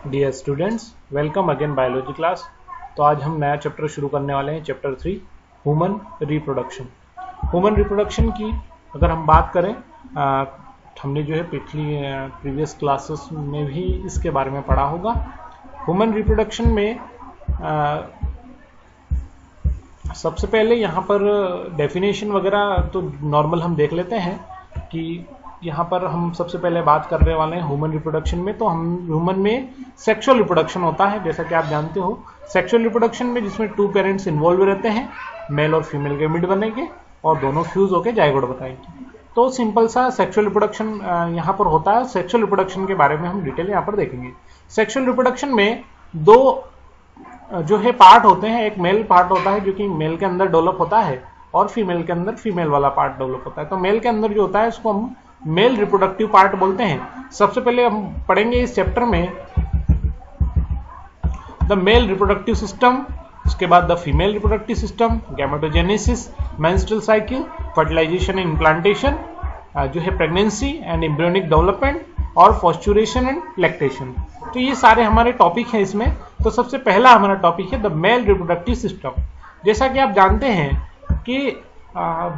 Dear students, welcome again biology class. तो आज हम नया चैप्टर शुरू करने वाले हैं, chapter 3 human reproduction. Human reproduction की अगर हम बात करें, हमने जो है प्रीवियस क्लासेस में भी इसके बारे में पढ़ा होगा। ह्यूमन रिप्रोडक्शन में सबसे पहले यहाँ पर डेफिनेशन वगैरह तो नॉर्मल हम देख लेते हैं कि यहाँ पर हम सबसे पहले बात करने वाले हैं ह्यूमन रिप्रोडक्शन में। तो हम ह्यूमन में सेक्सुअल रिप्रोडक्शन होता है, जैसा कि आप जानते हो। सेक्सुअल रिप्रोडक्शन में जिसमें 2 पेरेंट्स इन्वॉल्व रहते हैं, मेल और फीमेल गैमीट बनेंगे और दोनों फ्यूज होकर जाइगोट बताएंगे। तो सिंपल सा सेक्सुअल रिप्रोडक्शन यहाँ पर होता है। सेक्सुअल रिप्रोडक्शन के बारे में हम डिटेल यहाँ पर देखेंगे। सेक्सुअल रिप्रोडक्शन में 2 जो है पार्ट होते हैं। एक मेल पार्ट होता है जो कि मेल के अंदर डेवलप होता है और फीमेल के अंदर फीमेल वाला पार्ट डेवलप होता है। तो मेल के अंदर जो होता है उसको हम मेल रिप्रोडक्टिव पार्ट बोलते हैं। सबसे पहले हम पढ़ेंगे इस चैप्टर में द मेल रिप्रोडक्टिव सिस्टम, उसके बाद the female reproductive system, gametogenesis, menstrual cycle, fertilisation and implantation, जो है प्रेगनेंसी एंड एम्ब्रियोनिक डेवलपमेंट और पोस्चुरेशन एंड लैक्टेशन। तो ये सारे हमारे टॉपिक हैं इसमें। तो सबसे पहला हमारा टॉपिक है द मेल रिप्रोडक्टिव सिस्टम। जैसा कि आप जानते हैं कि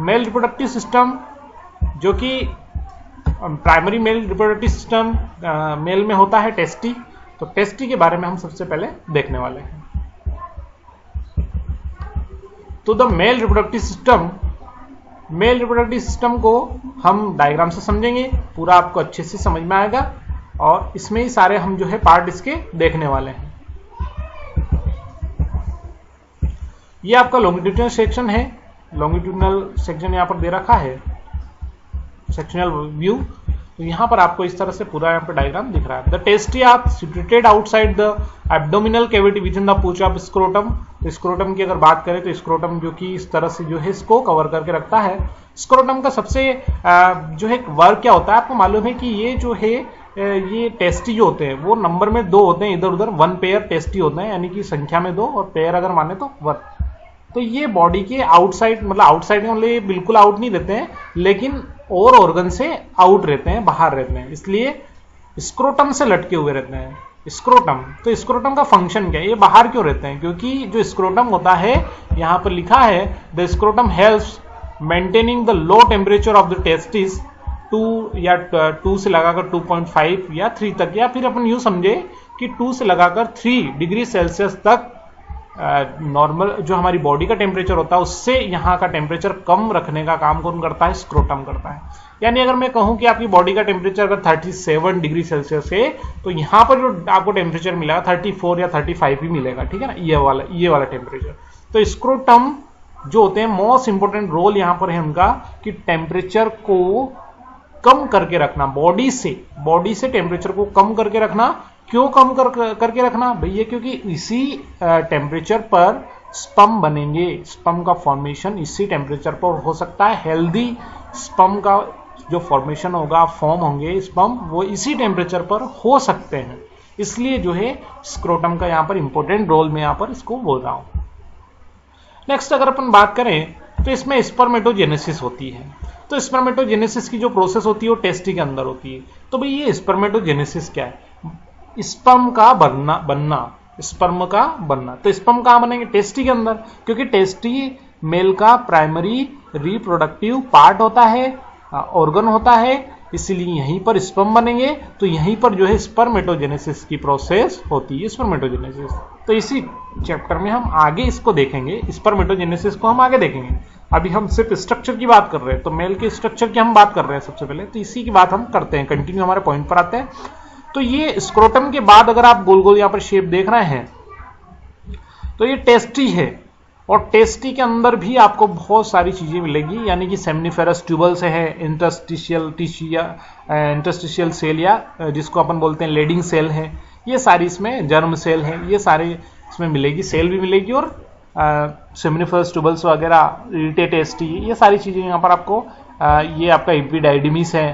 मेल रिप्रोडक्टिव सिस्टम जो कि primary male reproductive system male में होता है टेस्टी। तो टेस्टी के बारे में हम सबसे पहले देखने वाले हैं। तो द मेल रिप्रोडक्टिव सिस्टम को हम डायग्राम से समझेंगे, पूरा आपको अच्छे से समझ में आएगा और इसमें ही सारे हम जो है पार्ट इसके देखने वाले हैं। ये आपका लॉन्गिट्यूडनल सेक्शन है। लॉन्गिट्यूडनल सेक्शन यहाँ पर दे रखा है, सेक्शनल व्यू। तो यहाँ पर आपको इस तरह से पूरा यहाँ पर डायग्राम दिख रहा है। The testes are situated outside the abdominal cavity within the pouch of scrotum. तो स्क्रोटम की अगर बात करें तो स्क्रोटम जो कि इस तरह से जो है इसको कवर करके रखता है। स्क्रोटम का सबसे जो है वर्क क्या होता है, आपको मालूम है कि ये जो है ये टेस्टी जो होते हैं वो नंबर में 2 होते हैं, इधर उधर 1 पेयर टेस्टी होते हैं, यानी कि संख्या में 2 और पेयर अगर माने तो 1। तो ये बॉडी के आउटसाइड, मतलब आउटसाइड में बिल्कुल आउट नहीं रहते हैं, लेकिन और ऑर्गन से आउट रहते हैं, बाहर रहते हैं, इसलिए स्क्रोटम से लटके हुए रहते हैं। स्क्रोटम, तो स्क्रोटम का फंक्शन क्या है, ये बाहर क्यों रहते हैं? क्योंकि जो स्क्रोटम होता है, यहाँ पर लिखा है the scrotum helps maintaining the low temperature of the testis 2 से लगाकर 2.5 या 3 तक, या फिर अपन यूं समझे कि 2 से लगाकर 3 डिग्री सेल्सियस तक नॉर्मल जो हमारी बॉडी का टेम्परेचर होता है उससे यहाँ का टेम्परेचर कम रखने का काम कौन करता है? स्क्रोटम करता है। यानी अगर मैं कहूँ कि आपकी बॉडी का टेम्परेचर अगर 37 डिग्री सेल्सियस है तो यहाँ पर जो आपको टेम्परेचर मिलेगा 34 या 35 ही मिलेगा, ठीक है ना, ये वाला टेम्परेचर। तो स्क्रोटम जो होते हैं, मोस्ट इंपोर्टेंट रोल यहाँ पर है उनका कि टेम्परेचर को कम करके रखना, बॉडी से टेम्परेचर को कम करके रखना। क्यों कम करके रखना भैया? क्योंकि इसी टेम्परेचर पर स्पर्म बनेंगे, स्पर्म का फॉर्मेशन इसी टेम्परेचर पर हो सकता है। हेल्दी स्पर्म का जो फॉर्मेशन होगा, फॉर्म होंगे स्पर्म, वो इसी टेम्परेचर पर हो सकते हैं। इसलिए जो है स्क्रोटम का यहाँ पर इंपॉर्टेंट रोल में यहाँ पर इसको बोल रहा हूं। नेक्स्ट अगर अपन बात करें तो इसमें स्पर्मेटोजेनेसिस होती है। तो स्पर्मेटोजेनेसिस की जो प्रोसेस होती है वो टेस्टी के अंदर होती है। तो भाई ये स्पर्मेटोजेनेसिस क्या है? स्पर्म का बनना। तो स्पर्म कहाँ बनेंगे? टेस्टी के अंदर, क्योंकि टेस्टी मेल का प्राइमरी रिप्रोडक्टिव पार्ट होता है, ऑर्गन होता है, इसीलिए यहीं पर स्पर्म बनेंगे। तो यहीं पर जो है स्पर्मेटोजेनेसिस की प्रोसेस होती है, स्पर्मेटोजेनेसिस। तो इसी चैप्टर में हम आगे इसको देखेंगे, स्पर्मेटोजेनेसिस को हम आगे देखेंगे। अभी हम सिर्फ स्ट्रक्चर की बात कर रहे हैं, तो मेल के स्ट्रक्चर की हम बात कर रहे हैं सबसे पहले, तो इसी की बात हम करते हैं, कंटिन्यू हमारे पॉइंट पर आते हैं। तो ये स्क्रोटम के बाद अगर आप गोल गोल यहाँ पर शेप देख रहे हैं तो ये टेस्टी है, और टेस्टी के अंदर भी आपको बहुत सारी चीजें मिलेगी, यानी कि सेमनिफेरस ट्यूबल्स है, इंटरस्टिशियल सेल या जिसको अपन बोलते हैं लेडिंग सेल है, ये सारी इसमें जर्म सेल है, ये सारी इसमें मिलेगी, सेल भी मिलेगी और सेमनिफेरस ट्यूबल्स वगैरह, इरिटे टेस्टी, ये सारी चीजें यहाँ पर आपको ये आपका एपिडाइडिमिस है,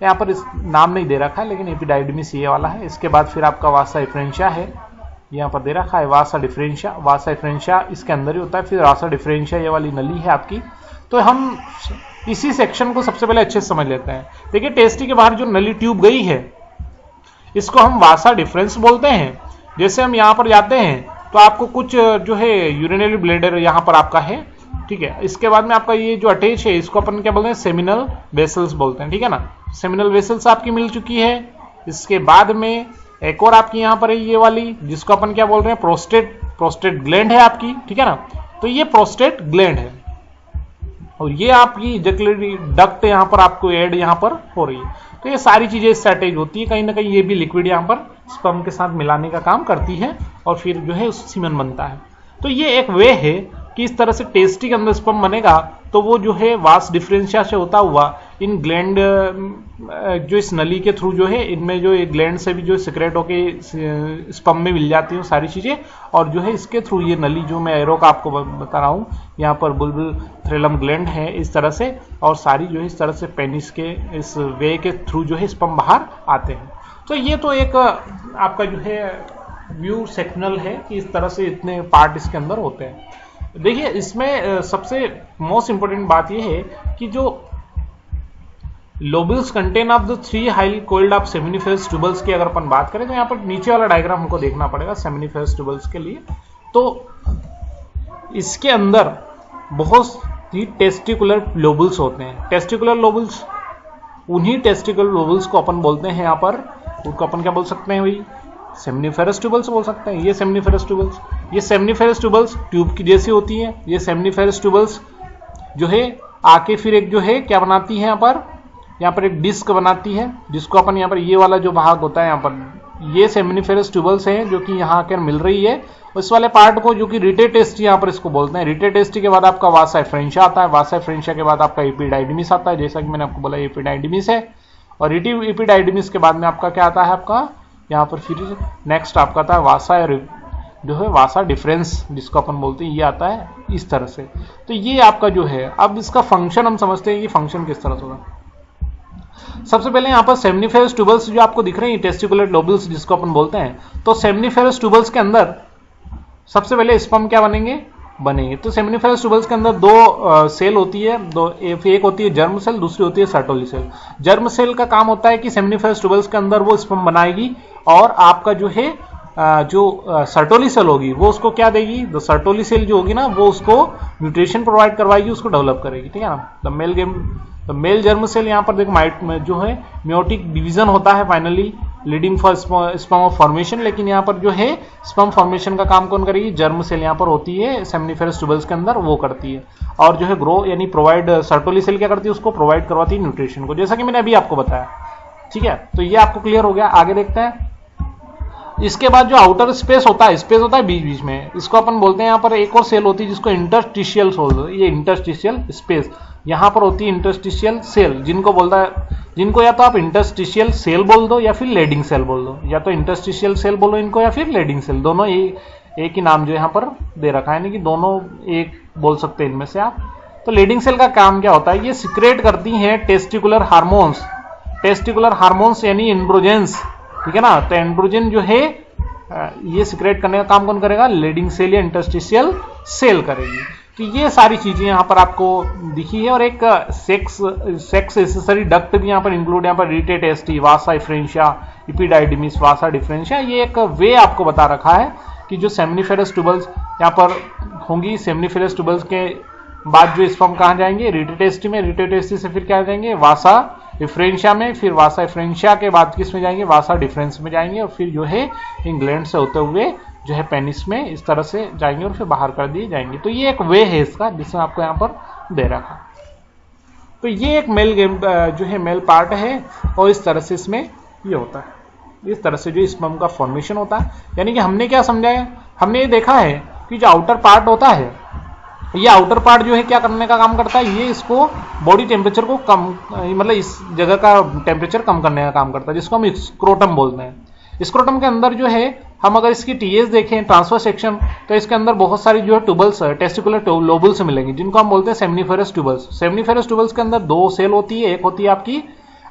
यहाँ पर इस नाम नहीं दे रखा है लेकिन एपिडाइडिमिस ये वाला है। इसके बाद फिर आपका वासा डिफरेंशिया है, यहाँ पर दे रखा है वासा डिफरेंशिया इसके अंदर ही होता है। फिर वासा डिफरेंशिया ये वाली नली है आपकी। तो हम इसी सेक्शन को सबसे पहले अच्छे से समझ लेते हैं। देखिए टेस्टी के बाहर जो नली ट्यूब गई है इसको हम वासा डिफरेंस बोलते हैं। जैसे हम यहाँ पर जाते हैं तो आपको कुछ जो है यूरिनरी ब्लैडर यहाँ पर आपका है, ठीक है। इसके बाद में आपका ये जो अटैच है इसको अपन क्या बोलते हैं, सेमिनल वेसल्स बोलते हैं, ठीक है ना। सेमिनल वेसल्स आपकी मिल चुकी है। इसके बाद में एक और आपकी यहाँ पर है ये वाली, जिसको अपन क्या बोल रहे हैं, प्रोस्टेट ग्लैंड है आपकी, ठीक है ना। तो ये प्रोस्टेट ग्लैंड है और ये आपकी इजैकुलेटरी डक्ट यहाँ पर आपको ऐड यहाँ पर हो रही है। तो ये सारी चीजें इससे अटैच होती है, कहीं ना कहीं ये भी लिक्विड यहाँ पर स्पर्म के साथ मिलाने का काम करती है और फिर जो है उस सीमेन बनता है। तो ये एक वे है कि इस तरह से टेस्टी के अंदर स्पर्म बनेगा तो वो जो है वास डिफरेंशिया से होता हुआ इन ग्लैंड जो इस नली के थ्रू जो है इनमें जो ग्लैंड से भी जो सिक्रेट होके स्पर्म में मिल जाती हैं सारी चीजें, और जो है इसके थ्रू ये नली जो मैं एरो का आपको बता रहा हूँ यहाँ पर बुलबुल थ्रेलम ग्लैंड है इस तरह से, और सारी जो है इस तरह से पेनिस के इस वे के थ्रू जो है स्पर्म बाहर आते हैं। तो ये तो एक आपका जो है व्यू सेक्शनल है कि इस तरह से इतने पार्ट इसके अंदर होते हैं। देखिए इसमें सबसे मोस्ट इंपोर्टेंट बात यह है कि जो lobules contain of the 3 highly coiled of seminiferous tubules की अगर अपन बात करें तो यहाँ पर नीचे वाला डायग्राम हमको देखना पड़ेगा सेमिनिफेरस ट्यूबल्स के लिए। तो इसके अंदर बहुत ही टेस्टिकुलर लोबल्स होते हैं। टेस्टिकुलर लोबल्स, उन्हीं टेस्टिकुलर लोबल्स को अपन बोलते हैं यहाँ पर, उनको अपन क्या बोल सकते हैं भाई, सेमिनिफेरस ट्यूबल्स बोल सकते हैं। ये सेमिनिफेरस ट्यूबल्स ट्यूब की जैसी होती है। ये सेमिनिफेरस ट्यूबल्स जो है आके फिर एक जो है क्या बनाती है, यहाँ पर एक डिस्क बनाती है, जिसको अपन यहाँ पर ये वाला जो भाग होता है यहाँ पर ये सेमिनिफेरस ट्यूबल्स हैं जो कि यहाँ आकर मिल रही है। इस वाले पार्ट को जो कि रिटेटेस्टी यहाँ पर इसको बोलते हैं। रिटेटेस्टी के बाद आपका वासा फ्रेंशिया आता है। वासा फ्रेंशिया के बाद आपका एपिडाइडिमिस आता है, जैसा कि मैंने आपको बोला एपिडाइडिमिस है। और एपिडाइडिमिस के बाद में आपका क्या आता है, आपका यहाँ पर फिर नेक्स्ट आपका आता है वासा जो है वासा डिफरेंस, जिसको अपन बोलते हैं, ये आता है इस तरह से। तो ये आपका जो है, अब इसका फंक्शन हम समझते हैं कि फंक्शन किस तरह से होगा। सबसे पहले यहाँ पर सेमिनिफेरस ट्यूबल्स जो आपको दिख रहे हैं, टेस्टिकुलर लोबल्स जिसको अपन बोलते हैं, तो सेमिनिफेरस ट्यूबल्स के अंदर सबसे पहले स्पर्म क्या बनेंगे। तो सेमिनिफेरस ट्यूबल्स के अंदर दो सेल होती है, एक होती है जर्म सेल, दूसरी होती है सर्टोली सेल। जर्म सेल का काम होता है कि सेमिनिफेरस ट्यूबल्स के अंदर वो स्पर्म बनाएगी और आपका जो है जो सर्टोली सेल होगी वो उसको क्या देगी, द सर्टोली सेल जो होगी ना वो उसको न्यूट्रिशन प्रोवाइड करवाएगी, उसको डेवलप करेगी, ठीक है ना। द मेल जर्म सेल यहाँ पर देखो माइट में जो है म्योटिक डिवीजन होता है finally leading for sperm formation, लेकिन यहाँ पर जो है स्पर्म फॉर्मेशन का काम कौन करेगी, जर्म सेल यहाँ पर होती है सेमिनिफेरस ट्यूबल्स के अंदर, वो करती है। और जो है ग्रो यानी प्रोवाइड सर्टोली सेल क्या करती है, उसको प्रोवाइड करवाती है न्यूट्रिशन को, जैसा कि मैंने अभी आपको बताया, ठीक है। तो ये आपको क्लियर हो गया। आगे देखते हैं। इसके बाद जो आउटर स्पेस होता है बीच बीच में, इसको अपन बोलते हैं यहाँ पर एक और सेल होती है जिसको इंटरस्टिशियल सेल। ये इंटरस्टिशियल स्पेस यहाँ पर होती है, इंटरस्टिशियल सेल जिनको या तो आप इंटरस्टिशियल सेल बोल दो या फिर लेडिंग सेल बोल दो, या तो इंटरस्टिशियल सेल बोलो इनको या फिर लेडिंग सेल, दोनों एक ही नाम जो यहाँ पर दे रखा है, यानी कि दोनों एक बोल सकते हैं इनमें से आप। तो लेडिंग सेल का काम क्या होता है, ये सिक्रेट करती हैं टेस्टिकुलर हार्मोन्स यानी एंड्रोजेंस, ठीक है ना। तो एंड्रोजन जो है ये सिक्रेट करने का काम कौन करेगा, लेडिंग सेल या इंटरस्टिशियल सेल करेगी। तो ये सारी चीजें यहाँ पर आपको दिखी है। और एक सेक्स एसेसरी डक्ट भी यहाँ पर इंक्लूड, यहाँ पर रिटेटेस्टी, वासा फ्रेंशिया, एपिडाइडिमिस, वासा डिफरेंशिया, ये एक वे आपको बता रखा है कि जो सेमिनिफेरस ट्यूबल्स यहाँ पर होंगी, सेमिनिफेरस ट्यूबल्स के बाद जो स्पर्म कहाँ जाएंगे, रिटेटेस्टी में, रिटेटेस्टी से फिर क्या जाएंगे, वासा डिफरेंशिया में, फिर वासा डिफरेंशिया के बाद किस में जाएंगे, वासा डिफरेंस में जाएंगे, और फिर जो है इंग्लैंड से होते हुए जो है पेनिस में इस तरह से जाएंगे और फिर बाहर कर दिए जाएंगे। तो ये एक वे है इसका, जिसमें आपको यहाँ पर दे रखा। तो ये एक मेल जो है मेल पार्ट है, और इस तरह से इसमें ये होता है, इस तरह से जो स्पर्म का फॉर्मेशन होता है। यानी कि हमने क्या समझा है, हमने ये देखा है कि जो आउटर पार्ट होता है, ये आउटर पार्ट जो है क्या करने का काम करता है, ये इसको बॉडी टेम्परेचर को कम, मतलब इस जगह का टेम्परेचर कम करने का काम करता है, जिसको हम स्क्रोटम बोलते हैं। स्क्रोटम के अंदर जो है हम अगर इसकी टीएस देखें, ट्रांसफर सेक्शन, तो इसके अंदर बहुत सारी जो है ट्यूबल्स, टेस्टिकुलर लोबल्स मिलेंगी, जिनको हम बोलते हैं सेमिनिफेरस ट्यूबल्स। सेमिनिफेरस ट्यूबल्स के अंदर दो सेल होती है, एक होती है आपकी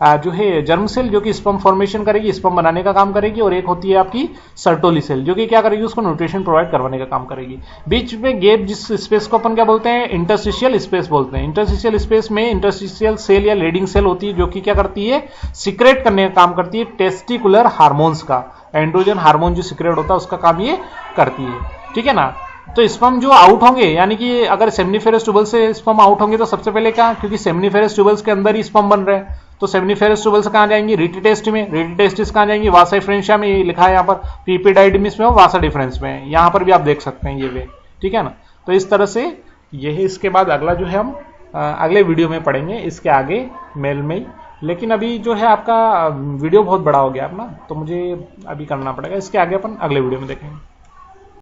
जो है जर्म सेल जो कि स्पर्म फॉर्मेशन करेगी, स्पर्म बनाने का काम करेगी, और एक होती है आपकी सर्टोली सेल जो कि क्या करेगी, उसको न्यूट्रिशन प्रोवाइड करवाने का काम करेगी। बीच में गैप जिस स्पेस को अपन क्या बोलते हैं, इंटरस्टिशियल स्पेस बोलते हैं। इंटरस्टिशियल स्पेस में इंटरस्टिशियल सेल या लीडिंग सेल होती है जो कि क्या करती है, सिक्रेट करने का काम करती है टेस्टिकुलर हार्मोन्स का, एंड्रोजन हार्मोन जो सिक्रेट होता है उसका काम ये करती है, ठीक है ना। तो स्पर्म जो आउट होंगे, यानी कि अगर सेमनीफेरस ट्यूबल से स्पर्म आउट होंगे तो सबसे पहले क्या, क्योंकि सेमनीफेरस ट्यूबल्स के अंदर ही स्पर्म बन रहे हैं, तो सेमनीफेरस ट्यूबल्स कहां जाएंगी, रेटिटेस्ट में। रेटिटेस्टिस कहां जाएंगी, वासा डिफरेंशिया में, ये लिखा है यहाँ पर, पीपीडाइडमिस में और वासा डिफरेंस में, यहाँ पर भी आप देख सकते हैं ये वे, ठीक है ना। तो इस तरह से यही, इसके बाद अगला जो है हम अगले वीडियो में पढ़ेंगे इसके आगे मेल में ही। लेकिन अभी जो है आपका वीडियो बहुत बड़ा हो गया अपना, तो मुझे अभी करना पड़ेगा, इसके आगे अपन अगले वीडियो में देखेंगे।